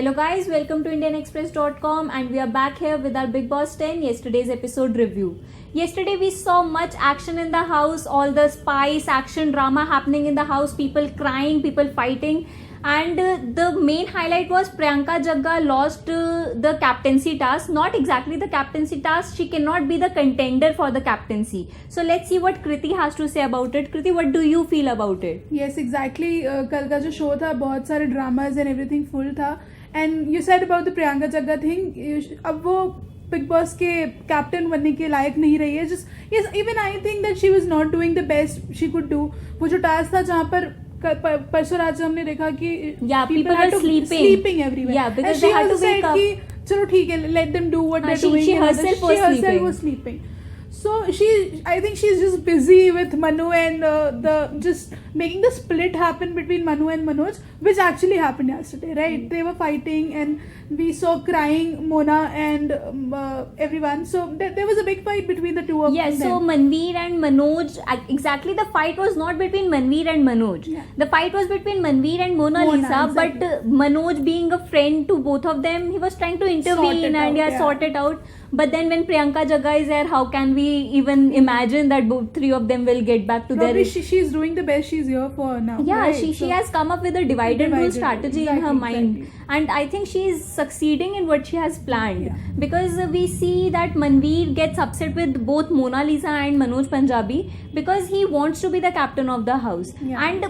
Hello guys, welcome to IndianExpress.com and we are back here with our Big Boss 10 yesterday's episode review. Yesterday we saw much action in the house, all the spice, action, drama happening in the house, people crying, people fighting, and the main highlight was Priyanka Jagga lost the captaincy task. Not exactly the captaincy task, she cannot be the contender for the captaincy. So let's see what Kriti has to say about it. Kriti, what do you feel about it? Yes, exactly. कल का जो show था बहुत सारे dramas and everything full था. And you said about the Priyanka Jagga thing. अब वो big boss के कैप्टन बनने के लायक नहीं रही है. Just yes, even I think that she was not doing the best she could do. वो जो टास्क था जहाँ पर परसों रात हमने देखा कि people were sleeping everywhere. Yeah, because they had to wake up. चलो ठीक है, let them do what they're doing. She herself was sleeping. So I think she's just busy with Manu and just making the split happen between Manu and Manoj, which actually happened yesterday, right? They were fighting and we saw crying Mona and everyone. So there was a big fight between the two of them. Yes, so Manveer and Manoj, exactly the fight was not between Manveer and Manoj. Yeah. The fight was between Manveer and Mona Lisa, exactly. But Manoj being a friend to both of them, he was trying to intervene and sort it out. But then when Priyanka Jagga is there, how can we even imagine that both three of them will get back to Probably their... she's doing the best she's here for now. Yeah, right? she has come up with a divide and rule strategy in her mind. And I think she is succeeding in what she has planned. Yeah. Because we see that Manveer gets upset with both Mona Lisa and Manoj Punjabi because he wants to be the captain of the house. Yeah. And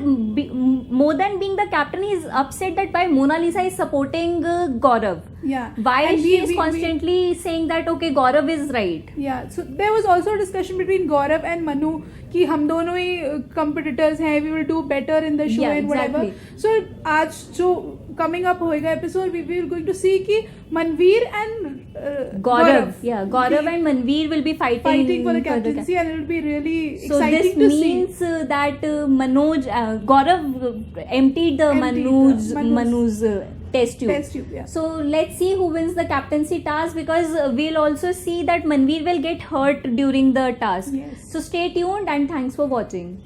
more than being the captain, he is upset that why Mona Lisa is supporting Gaurav. Yeah. Why And she is constantly saying that okay, Gaurav is right. Yeah, so there was also a discussion between Gaurav and Manu कि हम दोनों ही competitors हैं, we will do better in the show and whatever. So आज जो coming up होएगा episode, we will going to see कि Manveer and Gaurav and Manveer will be fighting for the captaincy, and it will be really so exciting this to see. means that Gaurav emptied the Manu's test tube. Yeah. So let's see who wins the captaincy task, because we'll also see that Manveer will get hurt during the task. Yes. So stay tuned and thanks for watching.